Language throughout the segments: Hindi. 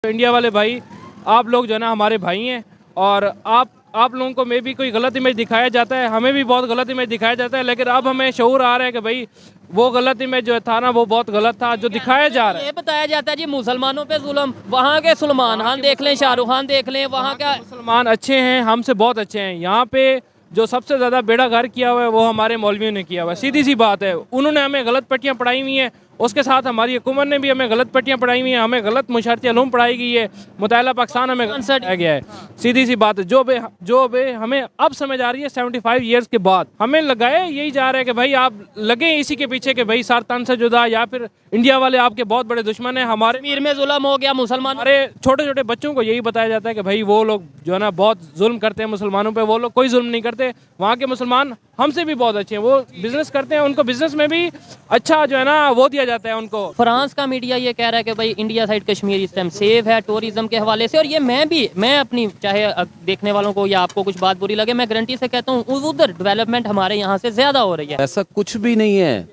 इंडिया वाले भाई, आप लोग जो है ना हमारे भाई हैं और आप लोगों को में भी कोई गलत इमेज दिखाया जाता है, हमें भी बहुत गलत इमेज दिखाया जाता है, लेकिन अब हमें शऊर आ रहा है कि भाई वो गलत इमेज जो था ना वो बहुत गलत था जो दिखाया जा रहा है। ये बताया जाता है जी मुसलमानों पे जुल्म, वहाँ के सलमान खान देख लें, शाहरुख खान देख लें, वहाँ का मुसलमान अच्छे हैं, हमसे बहुत अच्छे हैं। यहाँ पे जो सबसे ज़्यादा बेड़ा गर्क किया हुआ है वो हमारे मौलवियों ने किया हुआ है। सीधी सी बात है, उन्होंने हमें गलत पट्टियाँ पढ़ाई हुई हैं, उसके साथ हमारी हुकूमत ने भी हमें गलत पट्टियाँ पढ़ाई हुई हैं, हमें गलत मुशारती अलूम पढ़ाई गई है, मुताला पाकिस्तान हमें गलत पढ़ाया गया है। सीधी सी बात है, जो बे हमें अब समझ आ रही है 75 ईयर्स के बाद। हमें लगाए यही जा रहा है कि भाई आप लगे इसी के पीछे कि भाई सारतन से जुदा या फिर इंडिया वाले आपके बहुत बड़े दुश्मन हैं। हमारे कश्मीर में जुल्म हो गया मुसलमान, हमारे छोटे छोटे बच्चों को यही बताया जाता है कि भाई वो लोग जो है ना बहुत जुल्म करते हैं मुसलमानों पे, वो लोग कोई जुल्म नहीं करते। वहाँ के मुसलमान हमसे भी बहुत अच्छे हैं, वो बिजनेस करते हैं, उनको बिजनेस में भी अच्छा जो है ना वो दिया जाता है उनको। फ्रांस का मीडिया ये कह रहा है कि भाई इंडिया साइड कश्मीर इस टाइम सेफ है टूरिज्म के हवाले से, और ये मैं अपनी चाहे देखने वालों को या आपको कुछ बात बुरी लगे, मैं गारंटी से कहता हूँ उधर डेवलपमेंट हमारे यहाँ से ज्यादा हो रही है। ऐसा कुछ भी नहीं है।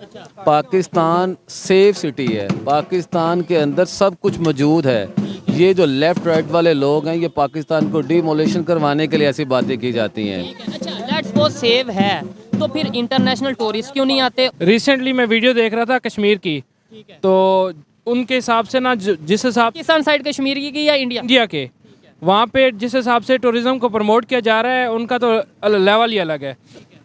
पाकिस्तान सेफ सिटी है, पाकिस्तान के अंदर सब कुछ मौजूद है। ये जो लेफ्ट राइट वाले लोग हैं, ये पाकिस्तान को डिमोलिशन करवाने के लिए ऐसी बातें की जाती हैं। अच्छा, लेट्स सपोज सेव है तो फिर इंटरनेशनल टूरिस्ट क्यों नहीं आते? रिसेंटली मैं वीडियो देख रहा था कश्मीर की, तो उनके हिसाब से ना जिस हिसाब पाकिस्तान साइड कश्मीर की या इंडिया के वहाँ पे जिस हिसाब से टूरिज्म को प्रमोट किया जा रहा है उनका तो लेवल ही अलग है।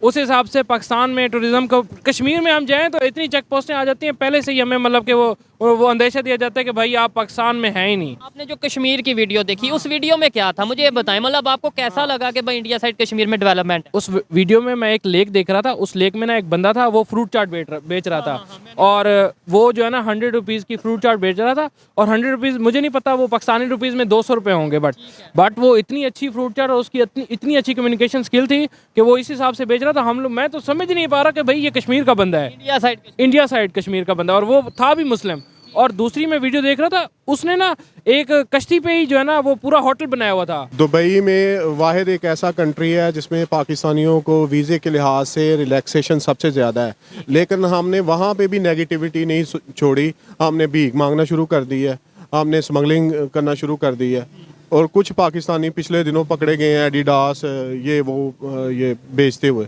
उस हिसाब से पाकिस्तान में टूरिज्म को, कश्मीर में हम जाएं तो इतनी चेक पोस्टें आ जाती हैं पहले से ही, हमें मतलब कि वो अंदेशा दिया जाता है कि भाई आप पाकिस्तान में हैं ही नहीं। आपने जो कश्मीर की वीडियो देखी, उस वीडियो में क्या था मुझे ये बताएं, मतलब आपको कैसा लगा कि भाई इंडिया साइड कश्मीर में डेवलपमेंट? उस वीडियो में मैं एक लेक देख रहा था, उस लेक में ना एक बंदा था, वो फ्रूट चाट बेच रहा था, और वो जो है ना 100 रुपीज़ की फ्रूट चाट बेच रहा था, और 100 रुपीज़ मुझे नहीं पता वो पाकिस्तानी रुपीज़ में 200 रुपये होंगे, बट वो इतनी अच्छी फ्रूट चाट और उसकी इतनी अच्छी कम्युनिकेशन स्किल थी कि वो इस हिसाब से बेच रहा था। मैं तो समझ नहीं पा रहा कि भाई ये कश्मीर का बंदा है, इंडिया साइड कश्मीर का बंदा, और वो था भी मुस्लिम। और दूसरी मैं वीडियो देख रहा था, उसने ना एक कश्ती पे ही जो है ना वो पूरा होटल बनाया हुआ था। दुबई में वाहिद एक ऐसा कंट्री है जिसमें पाकिस्तानियों को वीज़े के लिहाज से रिलैक्सेशन सबसे ज़्यादा है, लेकिन हमने वहाँ पे भी नेगेटिविटी नहीं छोड़ी। हमने भीख मांगना शुरू कर दी है, हमने स्मगलिंग करना शुरू कर दी है, और कुछ पाकिस्तानी पिछले दिनों पकड़े गए हैं एडिडास ये बेचते हुए,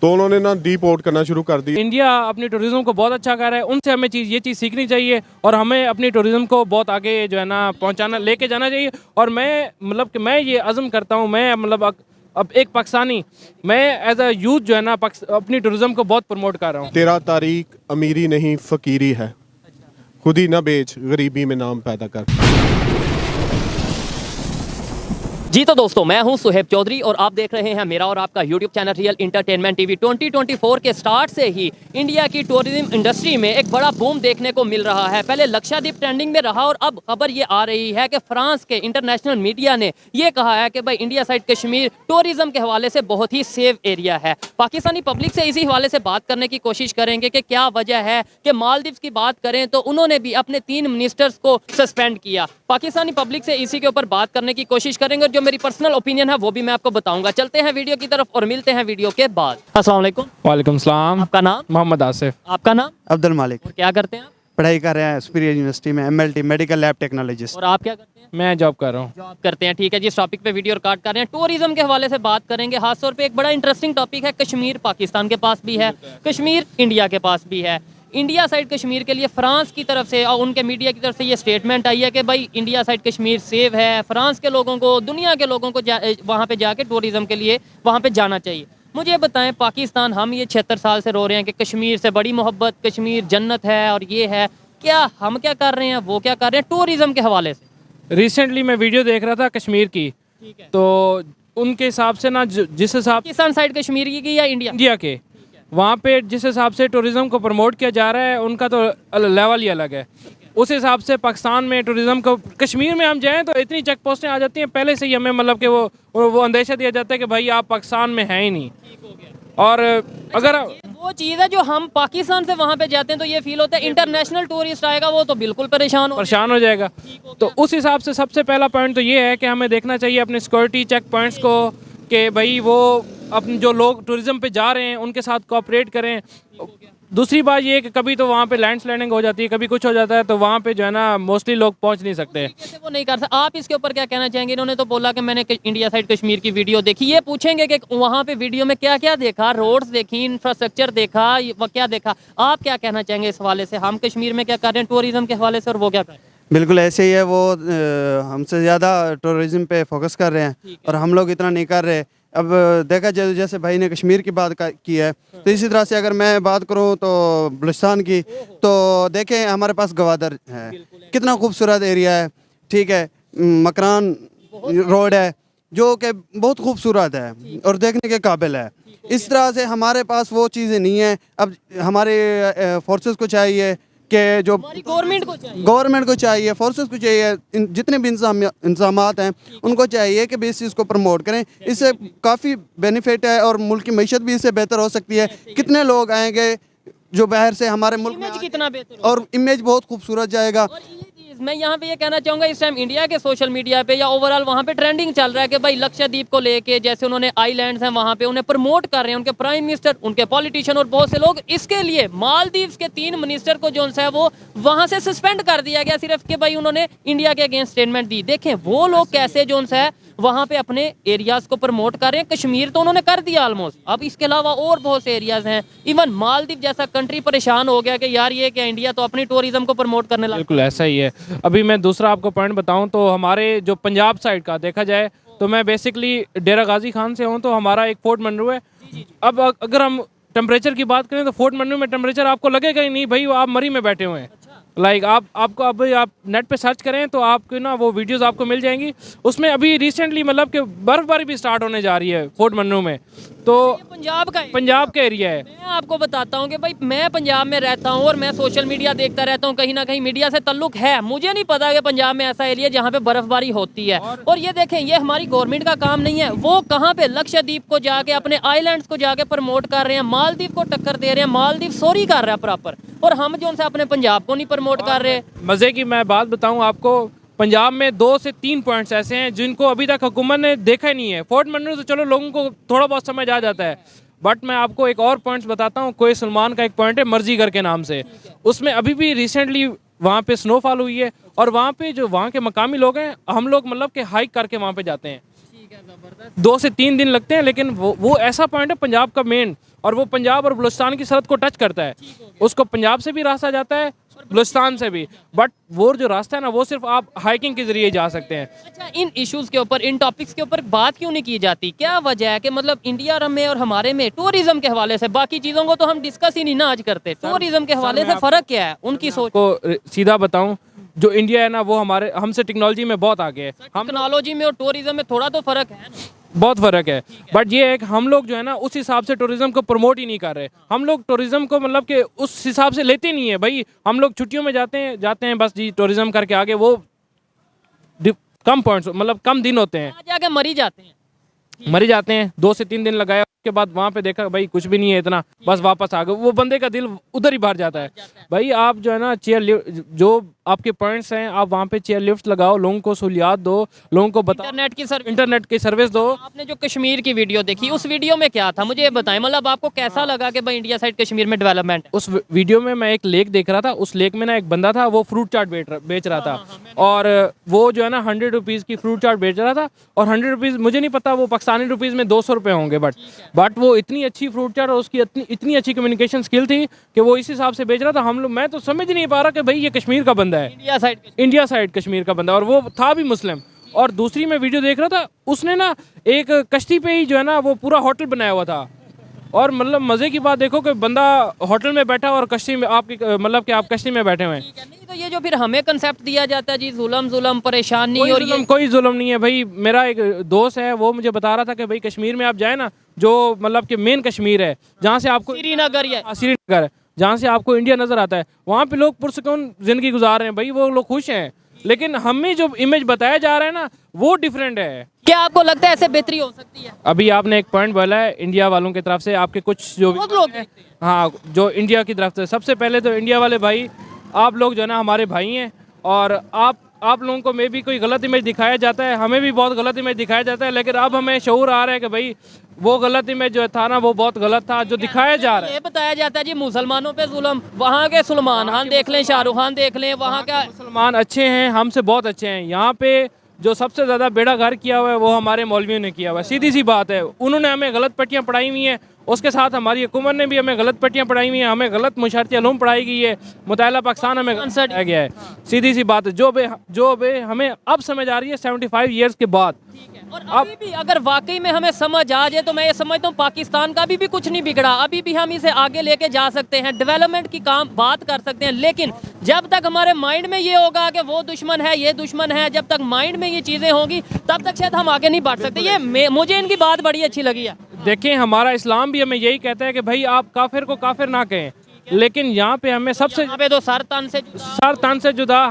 तो उन्होंने ना डिपोर्ट करना शुरू कर दी। इंडिया अपनी टूरिज्म को बहुत अच्छा कर रहा है, उनसे हमें ये चीज़ सीखनी चाहिए और हमें अपनी टूरिज्म को बहुत आगे जो है ना लेके जाना चाहिए। और मैं ये अज़म करता हूँ, मैं मतलब अब एक पाकिस्तानी, मैं एज अ यूथ जो है ना अपनी टूरिज्म को बहुत प्रमोट कर रहा हूँ। तेरा तारीख अमीरी नहीं फ़कीरी है, खुद ही ना बेच गरीबी में नाम पैदा कर। जी तो दोस्तों, मैं हूं सुहेब चौधरी और आप देख रहे हैं मेरा और आपका YouTube channel real entertainment TV. 2024 के स्टार्ट से ही इंडिया की टूरिज्म इंडस्ट्री में एक बड़ा बूम देखने को मिल रहा है। पहले लक्षद्वीप ट्रेंडिंग में रहा और अब खबर ये आ रही है कि फ्रांस के इंटरनेशनल मीडिया ने ये कहा है कि भाई इंडिया साइड कश्मीर टूरिज्म के हवाले से बहुत ही सेफ एरिया है। पाकिस्तानी पब्लिक से इसी हवाले से बात करने की कोशिश करेंगे कि क्या वजह है कि मालदीव्स की बात करें तो उन्होंने भी अपने 3 मिनिस्टर्स को सस्पेंड किया। पाकिस्तानी पब्लिक से इसी के ऊपर बात करने की कोशिश करेंगे और जो मेरी पर्सनल ओपिनियन है वो भी मैं आपको बताऊंगा। चलते हैं वीडियो की तरफ और मिलते हैं वीडियो के बाद। अस्सलाम वालेकुम। वालेकुम सलाम। आपका नाम? मोहम्मद आसिफ। आपका नाम? अब्दुल मालिक। और क्या करते हैं आप? पढ़ाई कर रहे हैं सुपीरियर यूनिवर्सिटी में, MLT मेडिकल लैब टेक्नोलॉजिस्ट। और आप क्या करते हैं? मैं जॉब कर रहा हूँ। जॉब करते हैं, ठीक है जी। इस टॉपिक पे वीडियो रिकॉर्ड कर रहे हैं, टूरिज्म के हवाले से बात करेंगे। खास तौर पे एक बड़ा इंटरेस्टिंग टॉपिक है, कश्मीर पाकिस्तान के पास भी है, कश्मीर इंडिया के पास भी है। इंडिया साइड कश्मीर के लिए फ्रांस की तरफ से और उनके मीडिया की तरफ से ये स्टेटमेंट आई है कि भाई इंडिया साइड कश्मीर सेफ है, फ्रांस के लोगों को, दुनिया के लोगों को वहाँ पे जाके टूरिज्म के लिए वहाँ पे जाना चाहिए। मुझे बताएं, पाकिस्तान, हम ये 76 साल से रो रहे हैं कि कश्मीर से बड़ी मोहब्बत, कश्मीर जन्नत है और ये है, क्या हम क्या कर रहे हैं, वो क्या कर रहे हैं टूरिज्म के हवाले से? रिसेंटली मैं वीडियो देख रहा था कश्मीर की, तो उनके हिसाब से ना जिस हिसाब पाकिस्तान साइड कश्मीर की या इंडिया के वहाँ पे जिस हिसाब से टूरिज्म को प्रमोट किया जा रहा है उनका तो लेवल ही अलग है। उस हिसाब से पाकिस्तान में टूरिज्म को, कश्मीर में हम जाएं तो इतनी चेक पोस्टें आ जाती हैं पहले से ही, हमें मतलब कि वो अंदेशा दिया जाता है कि भाई आप पाकिस्तान में हैं ही नहीं। और अगर वो चीज़ है जो हम पाकिस्तान से वहाँ पे जाते हैं तो ये फील होता है इंटरनेशनल टूरिस्ट आएगा वो तो बिल्कुल परेशान हो जाएगा। तो उस हिसाब से सबसे पहला पॉइंट तो ये है कि हमें देखना चाहिए अपने सिक्योरिटी चेक पॉइंट्स को, कि भाई वो अपने जो लोग टूरिज्म पे जा रहे हैं उनके साथ कोऑपरेट करें। दूसरी बात ये है कि कभी तो वहाँ पे लैंडस्लाइडिंग हो जाती है, कभी कुछ हो जाता है, तो वहाँ पे जो है ना मोस्टली लोग पहुँच नहीं सकते। कैसे वो नहीं कर सकते? आप इसके ऊपर क्या कहना चाहेंगे? इन्होंने तो बोला कि मैंने इंडिया साइड कश्मीर की वीडियो देखी। ये पूछेंगे कि वहाँ पे वीडियो में क्या क्या देखा, रोड्स देखी, इंफ्रास्ट्रक्चर देखा, क्या देखा? आप क्या कहना चाहेंगे इस हवाले से? हम कश्मीर में क्या कर रहे हैं टूरिज्म के हवाले से, और वो क्या कर रहे हैं? बिल्कुल ऐसे ही है, वो हमसे ज़्यादा टूरिज्म पे फोकस कर रहे हैं और हम लोग इतना नहीं कर रहे। अब देखा जाए, जैसे भाई ने कश्मीर की बात की है, तो इसी तरह से अगर मैं बात करूं तो बलूचिस्तान की, तो देखें हमारे पास गवादर है, कितना खूबसूरत एरिया है, ठीक है। मकरान रोड है जो कि बहुत खूबसूरत है और देखने के काबिल है। इस तरह से हमारे पास वो चीज़ें नहीं हैं। अब हमारे फोर्सेस को चाहिए कि जो गवर्नमेंट को चाहिए, फोर्सेस को चाहिए, जितने भी इंतजामात हैं उनको चाहिए कि भी इस चीज़ को प्रमोट करें। इससे काफ़ी बेनिफिट है और मुल्क की मईशत भी इससे बेहतर हो सकती है। कितने लोग आएंगे जो बाहर से हमारे मुल्क में, कितना बेहतर और इमेज बहुत खूबसूरत जाएगा। मैं यहाँ पे ये कहना चाहूँगा, इस टाइम इंडिया के सोशल मीडिया पे या ओवरऑल वहाँ पे ट्रेंडिंग चल रहा है कि भाई लक्षद्वीप को लेके, जैसे उन्होंने आइलैंड्स हैं वहाँ पे, उन्हें प्रमोट कर रहे हैं उनके प्राइम मिनिस्टर, उनके पॉलिटिशियन और बहुत से लोग। इसके लिए मालदीव्स के 3 मिनिस्टर को जो है वो वहाँ से सस्पेंड कर दिया गया, सिर्फ कि भाई उन्होंने इंडिया के अगेंस्ट स्टेटमेंट दी। देखें वो लोग कैसे जो है वहाँ पे अपने एरियाज को प्रमोट कर रहे हैं। कश्मीर तो उन्होंने कर दिया ऑलमोस्ट, अब इसके अलावा और बहुत से एरियाज हैं। इवन मालदीव जैसा कंट्री परेशान हो गया कि यार ये क्या इंडिया तो अपनी टूरिज्म को प्रमोट करने लगा। बिल्कुल ऐसा ही है। अभी मैं दूसरा आपको पॉइंट बताऊं तो हमारे जो पंजाब साइड का देखा जाए तो मैं बेसिकली डेरा गाजी खान से हूं, तो हमारा एक फोर्ट मंडरू है। अब अगर हम टेम्परेचर की बात करें तो फोर्ट मंडरू में टेम्परेचर आपको लगेगा ही नहीं भाई, आप मरी में बैठे हुए हैं। लाइक आपको अब आप नेट पे सर्च करें तो आपको ना वो वीडियोस आपको मिल जाएंगी। उसमें अभी रिसेंटली मतलब कि बर्फबारी भी स्टार्ट होने जा रही है फोर्ट मंडरू में। तो पंजाब का एरिया है। मैं आपको बताता हूँ कि भाई मैं पंजाब में रहता हूँ और मैं सोशल मीडिया देखता रहता हूँ, कहीं ना कहीं मीडिया से ताल्लुक है। मुझे नहीं पता कि पंजाब में ऐसा एरिया जहाँ पे बर्फबारी होती है। और ये देखें, ये हमारी गवर्नमेंट का काम नहीं है। वो कहाँ पे लक्षद्वीप को जाके, अपने आइलैंड्स को जाके प्रमोट कर रहे हैं, मालदीव को टक्कर दे रहे हैं, मालदीव सॉरी कर रहा है प्रॉपर, और हम जो उनसे अपने पंजाब को नहीं प्रमोट कर रहे। मजे की मैं बात बताऊं आपको, पंजाब में 2 से 3 पॉइंट्स ऐसे हैं जिनको अभी तक हुकूमत ने देखा ही नहीं है। फोर्ट मंडरू तो चलो लोगों को थोड़ा बहुत समझ आ जाता है, बट मैं आपको एक और पॉइंट्स बताता हूँ। कोई सलमान का एक पॉइंट है मर्जीगर के नाम से, उसमें अभी भी रिसेंटली वहाँ पे स्नोफॉल हुई है और वहाँ पे जो वहाँ के मकामी लोग हैं, हम लोग मतलब कि हाइक करके वहाँ पे जाते हैं। 2 से 3 दिन लगते हैं, लेकिन वो ऐसा पॉइंट है पंजाब का मेन, और वो पंजाब और बलूचिस्तान की सरहद को टच करता है। उसको पंजाब से भी रास्ता जाता है, बलूचिस्तान से भी, बट वो जो रास्ता है ना वो सिर्फ आप हाइकिंग के जरिए जा सकते हैं। अच्छा, इन इश्यूज के ऊपर, इन टॉपिक्स के ऊपर बात क्यों नहीं की जाती? क्या वजह है कि मतलब इंडिया में और हमारे में टूरिज्म के हवाले से, बाकी चीज़ों को तो हम डिस्कस ही नहीं ना आज करते, टूरिज्म के हवाले से फ़र्क क्या है उनकी सोच को? सीधा बताऊं, जो इंडिया है ना वो हमसे टेक्नोलॉजी में बहुत आगे है। हम टेक्नोलॉजी में और टूरिज्म में थोड़ा तो फ़र्क है ना? बहुत फ़र्क है, बट ये है कि हम लोग जो है ना उस हिसाब से टूरिज्म को प्रमोट ही नहीं कर रहे। हम लोग टूरिज्म को मतलब कि उस हिसाब से लेते नहीं है भाई। हम लोग छुट्टियों में जाते हैं बस जी, टूरिज्म करके आगे, वो कम पॉइंट्स मतलब कम दिन होते हैं, जाके मरी जाते हैं 2 से 3 दिन लगाया, उसके बाद वहाँ पे देखा भाई कुछ भी नहीं है इतना, बस वापस आ गए। वो बंदे का दिल उधर ही भर जाता है। भाई आप जो है ना जो आपके पॉइंट्स हैं, आप वहाँ पे चेयर लिफ्ट लगाओ, लोगों को सहूलियात दो, लोगों को बताओ, इंटरनेट की सर्विस दो। आपने जो कश्मीर की वीडियो देखी, उस वीडियो में क्या था, मुझे ये बताएं। मतलब आपको कैसा लगा कि भाई इंडिया साइड कश्मीर में डेवलपमेंट? उस वीडियो में मैं एक लेक देख रहा था, उस लेक में ना एक बंदा था, वो फ्रूट चाट बेच रहा था, और वो जो है ना 100 रुपीज़ की फ्रूट चाट बेच रहा था। और 100 रुपीज़ मुझे नहीं पता वो पाकिस्तानी रुपीज़ में 200 रुपये होंगे, बट वो इतनी अच्छी फ्रूट चाट और उसकी इतनी अच्छी कम्युनिकेशन स्किल थी कि वो इस हिसाब से बेच रहा था। मैं तो समझ नहीं पा रहा कि भाई ये कश्मीर का बंदा है, इंडिया साइड कश्मीर का बंदा, और वो था भी मुस्लिम। और दूसरी मैं वीडियो देख रहा था, उसने ना एक कश्ती पे ही जो है ना वो पूरा होटल बनाया हुआ था। और मतलब मजे की बात देखो कि बंदा होटल में बैठा और कश्ती में मतलब कि आप कश्ती में बैठे हुए हैं। तो ये जो फिर हमें कंसेप्ट दिया जाता है जी, जुल्म परेशानी, कोई और कोई जुल्म नहीं है भाई। मेरा एक दोस्त है, वो मुझे बता रहा था कि भाई कश्मीर में आप जाए ना, जो मतलब कि मेन कश्मीर है, जहाँ से आपको श्रीनगर, जहाँ से आपको इंडिया नजर आता है, वहाँ पे लोग पुरसुकून जिंदगी गुजार रहे हैं भाई, वो लोग खुश हैं। लेकिन हमें जो इमेज बताया जा रहा है ना वो डिफरेंट है। क्या आपको लगता है ऐसे बेहतरी हो सकती है? अभी आपने एक पॉइंट बोला है इंडिया वालों की तरफ से, आपके कुछ जो बहुत लोग हैं, हाँ, जो इंडिया की तरफ से, सबसे पहले तो इंडिया वाले भाई, आप लोग जो है ना हमारे भाई हैं, और आप आप लोगों को मे भी कोई गलत इमेज दिखाया जाता है, हमें भी बहुत गलत इमेज दिखाया जाता है, लेकिन अब हमें शऊर आ रहा है कि भाई वो गलत इमेज जो था ना वो बहुत गलत था जो दिखाया जा रहा है। ये बताया जाता है जी मुसलमानों पे जुल्म, वहाँ के सलमान खान देख लें, शाहरुख खान देख लें, वहाँ का मुसलमान अच्छे हैं, हमसे बहुत अच्छे हैं। यहाँ पे जो सबसे ज़्यादा बेड़ा गर्क किया हुआ है वो हमारे मौलवियों ने किया हुआ है। सीधी सी बात है, उन्होंने हमें गलत पट्टियाँ पढ़ाई हुई हैं, उसके साथ हमारी हुकूमत ने भी हमें गलत पट्टियाँ पढ़ाई हुई हैं, हमें गलत मुशारती अलूम पढ़ाई गई है, मुताला पाकिस्तान हमें गलत पढ़ाया गया है। सीधी सी बात है, जो बे हमें अब समझ आ रही है 75 ईयर्स के बाद। और अभी भी अगर वाकई में हमें समझ आ जाए तो मैं ये समझता हूँ पाकिस्तान का भी कुछ नहीं बिगड़ा, अभी भी हम इसे आगे लेके जा सकते हैं, डेवलपमेंट की काम बात कर सकते हैं। लेकिन जब तक हमारे माइंड में ये होगा कि वो दुश्मन है, ये दुश्मन है, जब तक माइंड में ये चीज़ें होंगी तब तक शायद हम आगे नहीं बढ़ सकते। ये मुझे इनकी बात बड़ी अच्छी लगी है। देखें, हमारा इस्लाम भी हमें यही कहता है कि भाई आप काफिर को काफिर ना कहें, लेकिन यहाँ पे हमें सबसे यहाँ पे तो सर तन से जुदा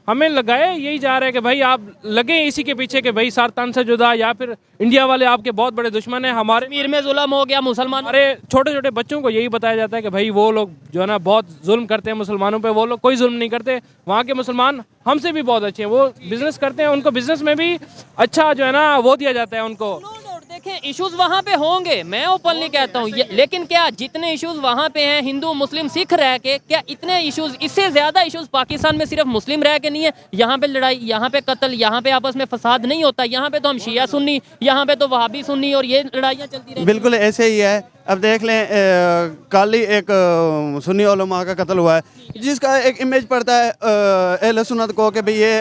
हमें लगाया यही जा रहा है कि भाई आप लगे इसी के पीछे कि भाई सर तन से जुदा, या फिर इंडिया वाले आपके बहुत बड़े दुश्मन हैं। हमारे कश्मीर में जुल्म हो गया, मुसलमान हमारे छोटे छोटे बच्चों को यही बताया जाता है कि भाई वो लोग जो है ना बहुत जुल्म करते हैं मुसलमानों पे, वो लोग कोई जुल्म नहीं करते। वहाँ के मुसलमान हमसे भी बहुत अच्छे हैं, वो बिजनेस करते हैं, उनको बिजनेस में भी अच्छा जो है ना वो दिया जाता है उनको। देखें इश्यूज वहाँ पे होंगे, मैं ओपनली कहता हूँ, लेकिन क्या जितने इश्यूज वहाँ पे हैं हिंदू मुस्लिम सिख रह के, क्या इतने इश्यूज, इससे ज्यादा इश्यूज पाकिस्तान में सिर्फ मुस्लिम रह के नहीं है? यहाँ पे लड़ाई, यहाँ पे कत्ल, यहाँ पे आपस में फसाद नहीं होता? यहाँ पे तो हम शिया सुन्नी, यहाँ पे तो वहाबी सुन्नी, और ये लड़ाइयाँ चलती रहती। बिल्कुल ऐसे ही है। अब देख लें कल ही एक सुन्नी उलमा का कत्ल हुआ है, जिसका एक इमेज पड़ता है अहले सुन्नत को कि भाई ये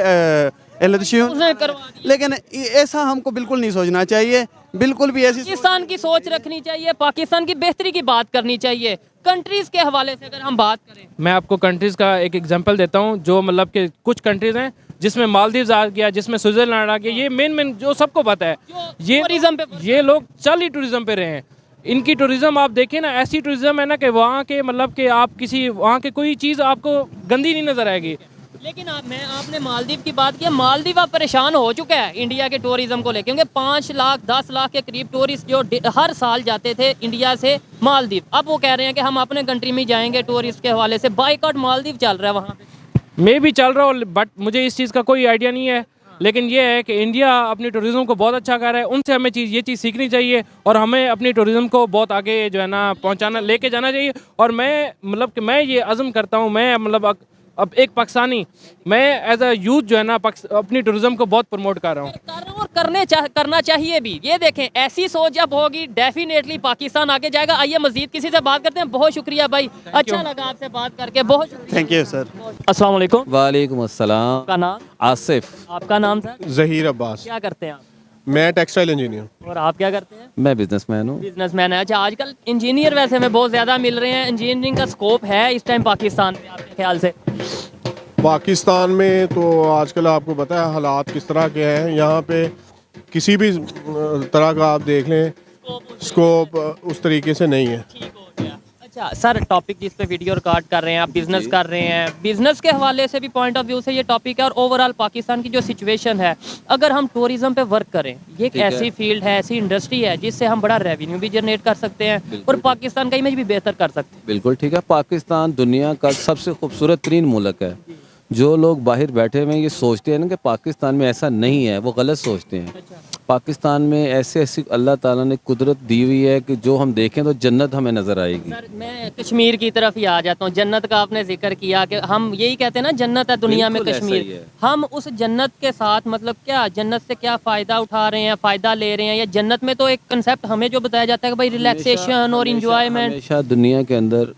अहले दुश्मन, लेकिन ऐसा हमको बिल्कुल नहीं सोचना चाहिए, बिल्कुल भी ऐसी पाकिस्तान की सोच रखनी चाहिए, पाकिस्तान की बेहतरी की बात करनी चाहिए। कंट्रीज के हवाले से अगर हम बात करें, मैं आपको कंट्रीज का एक एग्जांपल देता हूँ, जो मतलब कि कुछ कंट्रीज हैं जिसमें मालदीव्स आ गया, जिसमें स्विट्जरलैंड आ गया, ये मेन जो सबको पता है, ये लोग चल ही टूरिज्म पे रहे हैं। इनकी टूरिज्म आप देखें ना, ऐसी टूरिज्म है ना कि वहाँ के मतलब कि आप किसी वहाँ के कोई चीज़ आपको गंदी नहीं नजर आएगी। लेकिन आपने मालदीव की बात की, मालदीव अब परेशान हो चुका है इंडिया के टूरिज्म को लेकर, क्योंकि 5 लाख 10 लाख के करीब टूरिस्ट जो हर साल जाते थे इंडिया से मालदीव, अब वो कह रहे हैं कि हम अपने कंट्री में जाएंगे। टूरिस्ट के हवाले से बाइकआउट मालदीव चल रहा है वहाँ पे। मैं भी चल रहा हूँ, बट मुझे इस चीज़ का कोई आइडिया नहीं है, लेकिन ये है कि इंडिया अपनी टूरिज्म को बहुत अच्छा कर रहा है, उनसे हमें ये चीज़ सीखनी चाहिए और हमें अपनी टूरिज्म को बहुत आगे जो है ना पहुँचाना, लेके जाना चाहिए। और मैं मतलब कि मैं ये अज़्म करता हूँ, मैं मतलब अब एक पाकिस्तानी, मैं एज अ यूथ जो है ना अपनी टूरिज्म को बहुत प्रमोट कर रहा हूँ और करना चाहिए भी। ये देखें, ऐसी सोच जब होगी डेफिनेटली पाकिस्तान आगे जाएगा। आइए मजीद किसी से बात करते हैं। बहुत शुक्रिया भाई, अच्छा लगा आपसे बात करके, बहुत शुक्रिया। Thank you sir. अस्सलाम वालेकुम। वालेकुम अस्सलाम। आपका नाम? आसिफ। आपका नाम सर? जहीर अब्बास। क्या करते हैं आप? मैं टेक्सटाइल इंजीनियर। और आप क्या करते हैं? मैं बिजनेसमैन हूँ। बिजनेसमैन है। अच्छा, आजकल इंजीनियर वैसे हमें बहुत ज़्यादा मिल रहे हैं, इंजीनियरिंग का स्कोप है इस टाइम पाकिस्तान में आपके ख्याल से? पाकिस्तान में तो आजकल आपको पता है हालात किस तरह के हैं। यहाँ पे किसी भी तरह का आप देख लें, स्कोप उस तरीके से नहीं है। ठीक हो गया। अच्छा सर, टॉपिक जिस पे वीडियो रिकॉर्ड कर रहे हैं आप, बिजनेस कर रहे हैं, बिजनेस के हवाले से भी पॉइंट ऑफ व्यू से ये टॉपिक है, और ओवरऑल पाकिस्तान की जो सिचुएशन है, अगर हम टूरिज्म पे वर्क करें, ये एक ऐसी फील्ड है, ऐसी इंडस्ट्री है जिससे हम बड़ा रेवेन्यू भी जनरेट कर सकते हैं और पाकिस्तान का इमेज भी बेहतर कर सकते हैं। बिल्कुल ठीक है। पाकिस्तान दुनिया का सबसे खूबसूरत तरीन मुल्क है। जो लोग बाहर बैठे हुए हैं ये सोचते हैं ना कि पाकिस्तान में ऐसा नहीं है, वो गलत सोचते हैं। पाकिस्तान में ऐसे अल्लाह ताला ने कुदरत दी हुई है कि जो हम देखें तो जन्नत हमें नज़र आएगी। सर मैं कश्मीर की तरफ ही आ जाता हूँ। जन्नत का आपने जिक्र किया कि हम यही कहते हैं ना, जन्नत है दुनिया में कश्मीर। हम उस जन्नत के साथ मतलब क्या, जन्नत से क्या फ़ायदा उठा रहे हैं, फ़ायदा ले रहे हैं, या जन्नत में तो एक कंसेप्ट हमें जो बताया जाता है कि भाई रिलैक्सेशन और इंजॉयमेंट। हमेशा दुनिया के अंदर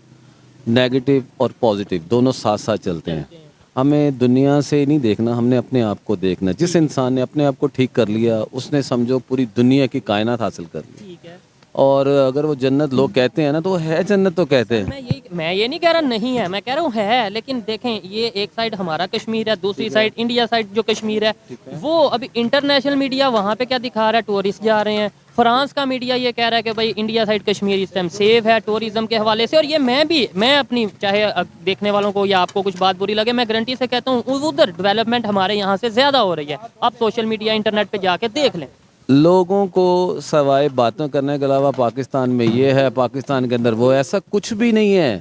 नेगेटिव और पॉजिटिव दोनों साथ साथ चलते हैं। हमें दुनिया से नहीं देखना, हमने अपने आप को देखना। जिस इंसान ने अपने आप को ठीक कर लिया, उसने समझो पूरी दुनिया की कायनात हासिल कर ली। ठीक है। और अगर वो जन्नत लोग कहते हैं ना, तो वो है जन्नत तो कहते हैं। मैं ये नहीं कह रहा नहीं है, मैं कह रहा हूँ है, लेकिन देखें ये एक साइड हमारा कश्मीर है, दूसरी साइड इंडिया साइड जो कश्मीर है, वो अभी इंटरनेशनल मीडिया वहाँ पे क्या दिखा रहा है, टूरिस्ट जा रहे हैं। फ्रांस का मीडिया ये कह रहा है कि भाई इंडिया साइड कश्मीर इस टाइम सेफ है टूरिज्म के हवाले से। और ये मैं अपनी, चाहे देखने वालों को या आपको कुछ बात बुरी लगे, मैं गारंटी से कहता हूँ उधर डेवलपमेंट हमारे यहाँ से ज़्यादा हो रही है। आप सोशल मीडिया इंटरनेट पे जाके देख लें। लोगों को सवाए बातों करने के अलावा पाकिस्तान में ये है, पाकिस्तान के अंदर वो, ऐसा कुछ भी नहीं है।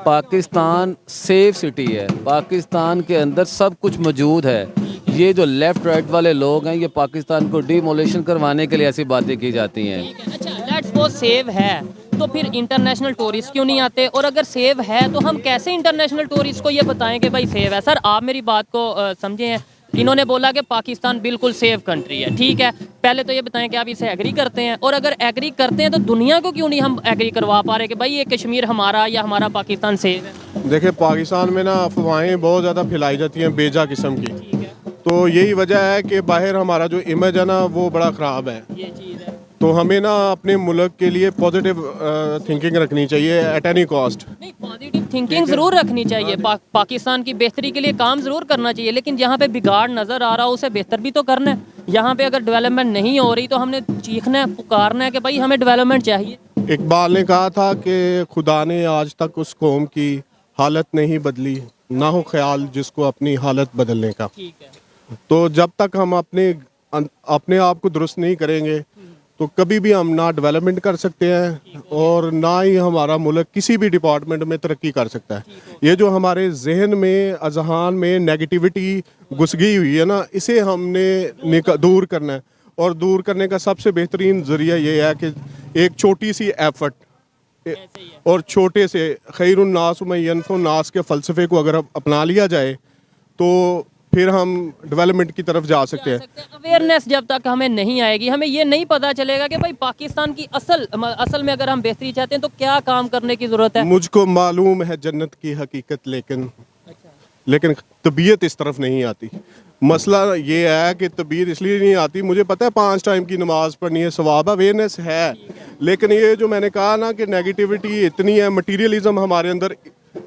पाकिस्तान सेफ सिटी है, पाकिस्तान के अंदर सब कुछ मौजूद है। ये जो लेफ़्ट राइट वाले लोग हैं, ये पाकिस्तान को डिमोलेशन करवाने के लिए ऐसी बातें की जाती हैं। अच्छा, लेट्स सपोज सेव है तो फिर इंटरनेशनल टूरिस्ट क्यों नहीं आते, और अगर सेव है तो हम कैसे इंटरनेशनल टूरिस्ट को ये बताएं कि भाई सेव है। सर आप मेरी बात को समझे हैं, इन्होंने बोला कि पाकिस्तान बिल्कुल सेफ कंट्री है, ठीक है, पहले तो ये बताएं कि आप इसे एग्री करते हैं, और अगर एग्री करते हैं तो दुनिया को क्यों नहीं हम एग्री करवा पा रहे कि भाई ये कश्मीर हमारा या हमारा पाकिस्तान सेफ है। देखिए पाकिस्तान में ना अफवाहें बहुत ज़्यादा फैलाई जाती हैं बेजा किस्म की, तो यही वजह है कि बाहर हमारा जो इमेज है ना वो बड़ा ख़राब है। ये चीज़ है, तो हमें ना अपने मुल्क के लिए पॉजिटिव थिंकिंग रखनी चाहिए एट एनी कॉस्ट। नहीं पॉजिटिव थिंकिंग ज़रूर रखनी चाहिए, पाकिस्तान की बेहतरी के लिए काम ज़रूर करना चाहिए, लेकिन जहाँ पे बिगाड़ नज़र आ रहा हो उसे बेहतर भी तो करना है। यहाँ पे अगर डेवलपमेंट नहीं हो रही तो हमने चीखना है, पुकारना है कि भाई हमें डेवलपमेंट चाहिए। इकबाल ने कहा था कि खुदा ने आज तक उस कौम की हालत नहीं बदली, ना हो ख्याल जिसको अपनी हालत बदलने का। ठीक है, तो जब तक हम अपने आप को दुरुस्त नहीं करेंगे तो कभी भी हम ना डेवलपमेंट कर सकते हैं और ना ही हमारा मुल्क किसी भी डिपार्टमेंट में तरक्की कर सकता है। ये जो हमारे जहन में अजहान में नेगेटिविटी घुस गई हुई है ना, इसे हमने दूर करना है, और दूर करने का सबसे बेहतरीन ज़रिया ये है कि एक छोटी सी एफर्ट और छोटे से खैरुन्नास यनफुन्नास के फ़लसफ़े को अगर अपना लिया जाए तो फिर हम डेवलपमेंट की तरफ जा सकते हैं। अवेयरनेस जब तक हमें नहीं आएगी, हमें ये नहीं पता चलेगा कि भाई पाकिस्तान की असल में अगर हम बेहतरी चाहते हैं तो क्या काम करने की ज़रूरत है। मुझको मालूम है जन्नत की हकीकत, लेकिन तबीयत इस तरफ नहीं आती। मसला ये है कि तबीयत इसलिए नहीं आती, मुझे पता है 5 टाइम की नमाज पढ़नी है, सवाब अवेयरनेस है, लेकिन ये जो मैंने कहा ना कि नेगेटिविटी इतनी है, मटीरियलिज्म हमारे अंदर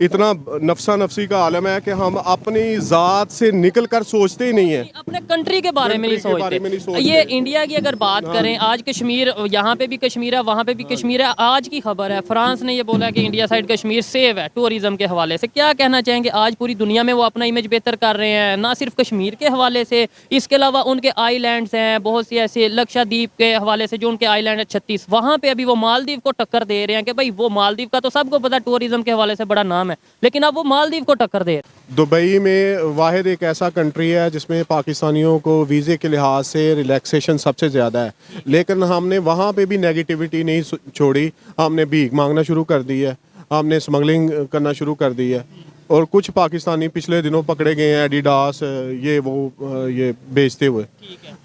इतना नफसा नफसी का आलम है कि हम अपनी ज़ात से निकल कर सोचते ही नहीं है, अपने कंट्री के बारे में नहीं सोचते। ये इंडिया की अगर बात करें, आज कश्मीर, यहाँ पे भी कश्मीर है, वहाँ पे भी कश्मीर है। आज की खबर है, फ्रांस ने ये बोला कि इंडिया साइड कश्मीर सेव है टूरिज्म के हवाले से। क्या कहना चाहेंगे, आज पूरी दुनिया में वो अपना इमेज बेहतर कर रहे हैं, ना सिर्फ कश्मीर के हवाले से, इसके अलावा उनके आइलैंड्स हैं बहुत सी ऐसे, लक्षद्वीप के हवाले से जो उनके आइलैंड है 36, वहाँ पे अभी वो मालदीव को टक्कर दे रहे हैं कि भाई वो मालदीव का तो सबको पता टूरिज्म के हवाले से बड़ा नाम है, लेकिन अब वो मालदीव को टक्कर दे। दुबई में वाहिद एक ऐसा कंट्री है जिसमें पाकिस्तानियों को वीज़े के लिहाज से रिलैक्सेशन सबसे ज़्यादा है, लेकिन हमने वहाँ पे भी नेगेटिविटी नहीं छोड़ी। हमने भीख मांगना शुरू कर दी है, हमने स्मगलिंग करना शुरू कर दी है, और कुछ पाकिस्तानी पिछले दिनों पकड़े गए हैं एडिडास ये बेचते हुए,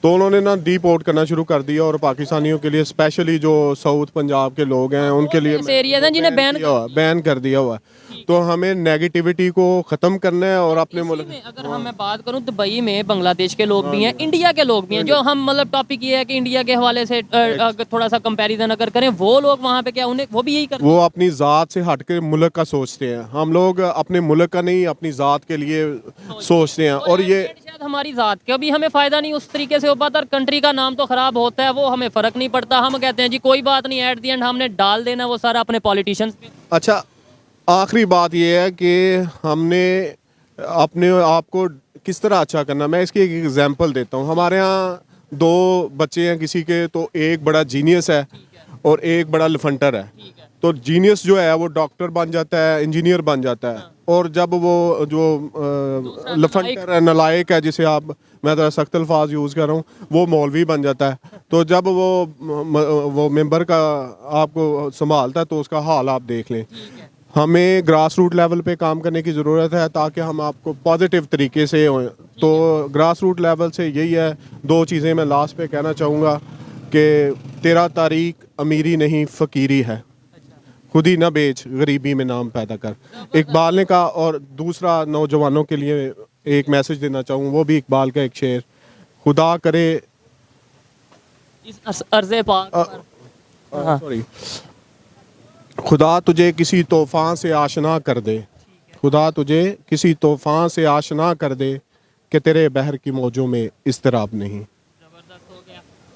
तो उन्होंने ना डिपोर्ट करना शुरू कर दिया, और पाकिस्तानियों के लिए स्पेशली जो साउथ पंजाब के लोग हैं उनके लिए एरिया हैं जिन्हें बैन कर दिया हुआ है। तो हमें नेगेटिविटी को ख़त्म करना है और अपने मुल्क में, अगर हम मैं बात करूं दुबई में बांग्लादेश के लोग भी हैं, इंडिया के लोग भी हैं, जो हम मतलब टॉपिक ये है कि इंडिया के हवाले से थोड़ा सा कंपैरिजन अगर करें, वो लोग वहाँ पे क्या उन्हें वो भी यही करते हैं, वो अपनी ज़ात से हट के मुल्क का सोचते हैं। हम लोग अपने मुल्क का नहीं अपनी ज़ात के लिए सोचते हैं, और ये शायद हमारी ज़ात का भी हमें फ़ायदा नहीं उस तरीके से हो पाता, और कंट्री का नाम तो ख़राब होता है, वो हमें फ़र्क नहीं पड़ता। हम कहते हैं जी कोई बात नहीं, एट दी एंड हमने डाल देना वो सारा अपने पॉलिटिशियंस पे। अच्छा, आखिरी बात ये है कि हमने अपने आप को किस तरह अच्छा करना। मैं इसकी एक एग्जांपल देता हूँ। हमारे यहाँ 2 बच्चे हैं किसी के, तो एक बड़ा जीनियस है और एक बड़ा लफंटर है। तो जीनियस जो है वो डॉक्टर बन जाता है, इंजीनियर बन जाता है, और जब वो जो लफंटर है, नलायक है, जिसे मैं ज़रा सख्त अल्फाज यूज़ कर रहा हूँ, वो मौलवी बन जाता है। तो जब वो मेंबर का आपको संभालता है तो उसका हाल आप देख लें। हमें ग्रास रूट लेवल पे काम करने की ज़रूरत है ताकि हम आपको पॉजिटिव तरीके से हों। तो ग्रास रूट लेवल से यही है। 2 चीज़ें मैं लास्ट पे कहना चाहूँगा कि तेरा तारीख अमीरी नहीं फ़कीरी है, खुद ही ना बेच गरीबी में नाम पैदा कर, इकबाल ने कहा। और दूसरा नौजवानों के लिए एक मैसेज देना चाहूँ, वो भी इकबाल का एक शेर, खुदा करे इस अर्ज़े पाक सॉरी, खुदा तुझे किसी तूफ़ान से आशना कर दे, खुदा तुझे किसी तूफ़ान से आशना कर दे कि तेरे बहर की मौजों में इज़्तिराब नहीं।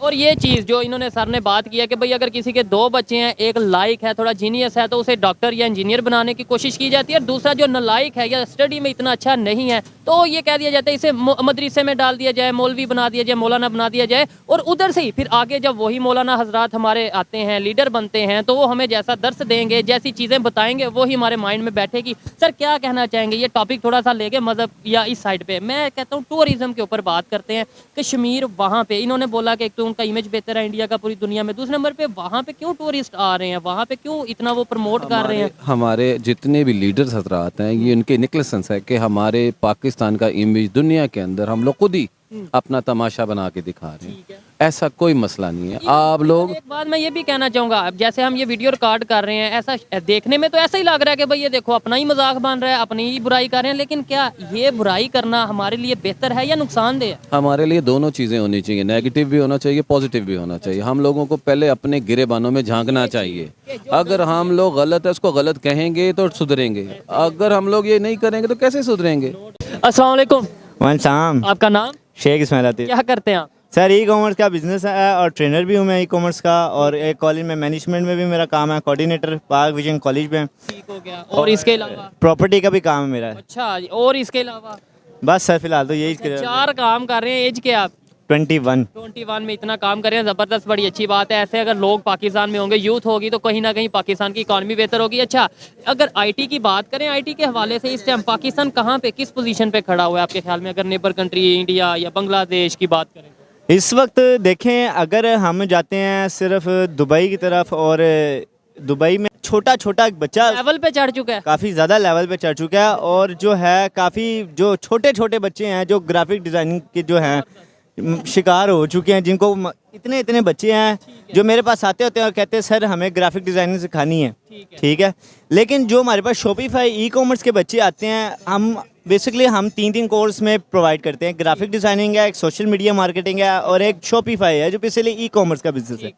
और ये चीज़ जो इन्होंने सर ने बात किया कि भाई अगर किसी के 2 बच्चे हैं, एक लायक है, थोड़ा जीनियस है, तो उसे डॉक्टर या इंजीनियर बनाने की कोशिश की जाती है, और दूसरा जो नालायक है या स्टडी में इतना अच्छा नहीं है तो ये कह दिया जाता है इसे मदरसे में डाल दिया जाए, मौलवी बना दिया जाए, मौलाना बना दिया जाए, और उधर से ही फिर आगे जब वही मौलाना हजरात हमारे आते हैं, लीडर बनते हैं, तो वो हमें जैसा दर्स देंगे, जैसी चीज़ें बताएंगे वो ही हमारे माइंड में बैठेगी। सर क्या कहना चाहेंगे, ये टॉपिक थोड़ा सा लेके मज़हब या इस साइड पे, मैं कहता हूँ टूरिज्म के ऊपर बात करते हैं। कश्मीर वहाँ पे इन्होंने बोला कि एक तो उनका इमेज बेहतर है इंडिया का पूरी दुनिया में, दूसरे नंबर पे वहाँ पे क्यों टूरिस्ट आ रहे हैं, वहाँ पे क्यों इतना वो प्रमोट कर रहे हैं? हमारे जितने भी लीडर्स हजरात हैं ये इनके निकलसेंस है कि हमारे पाकिस्तान का इमेज दुनिया के अंदर हम लोग खुद ही अपना तमाशा बना के दिखा रहे हैं। ऐसा कोई मसला नहीं है। आप लोग, एक बात मैं ये भी कहना चाहूँगा, अब जैसे हम ये वीडियो रिकॉर्ड कर रहे हैं, ऐसा देखने में तो ऐसा ही लग रहा है कि भाई ये देखो अपना ही मजाक बन रहा है, अपनी ही बुराई कर रहे हैं, लेकिन क्या ये बुराई करना हमारे लिए बेहतर है या नुकसानदेह है? हमारे लिए दोनों चीज़ें होनी चाहिए, नेगेटिव भी होना चाहिए, पॉजिटिव भी होना चाहिए। हम लोगों को पहले अपने गिरेबानों में झांकना चाहिए। अगर हम लोग गलत है उसको गलत कहेंगे तो सुधरेंगे, अगर हम लोग ये नहीं करेंगे तो कैसे सुधरेंगे। अस्सलाम वालेकुम, वालेकुम, आपका नाम? शेख इस्माइल आतिफ। क्या करते हैं आप? सर ई कॉमर्स का बिजनेस है और ट्रेनर भी हूँ मैं ई कॉमर्स का, और एक कॉलेज में मैनेजमेंट में भी मेरा काम है, कोऑर्डिनेटर पाक विजन कॉलेज में। ठीक हो गया। और इसके अलावा? प्रॉपर्टी का भी काम है मेरा। अच्छा, और इसके अलावा? बस सर फिलहाल तो यही 4 काम कर रहे हैं। एज क्या आप? 21 में इतना काम कर रहे हैं, ज़बरदस्त, बड़ी अच्छी बात है। ऐसे अगर लोग पाकिस्तान में होंगे, यूथ होगी, तो कहीं ना कहीं पाकिस्तान की इकॉनमी बेहतर होगी। अच्छा, अगर आईटी की बात करें, आईटी के हवाले से इस टाइम पाकिस्तान कहाँ पे, किस पोजीशन पे खड़ा हुआ है आपके ख्याल में, अगर नेबर कंट्री इंडिया या बांग्लादेश की बात करें? इस वक्त देखें, अगर हम जाते हैं सिर्फ दुबई की तरफ, और दुबई में छोटा छोटा बच्चा लेवल पे चढ़ चुका है, काफ़ी ज़्यादा लेवल पे चढ़ चुका है, और जो है काफ़ी जो छोटे छोटे बच्चे हैं जो ग्राफिक डिज़ाइनिंग के जो हैं शिकार हो चुके हैं, जिनको इतने इतने बच्चे हैं जो मेरे पास आते होते हैं और कहते हैं सर हमें ग्राफिक डिज़ाइनिंग सिखानी है। ठीक है, लेकिन जो हमारे पास शॉपिफाई ई कॉमर्स के बच्चे आते हैं, हम बेसिकली हम 3 कोर्स में प्रोवाइड करते हैं। ग्राफिक डिज़ाइनिंग है, एक सोशल मीडिया मार्केटिंग है, और एक शॉपिफाई है जो बेसिकली ई कॉमर्स का बिजनेस है।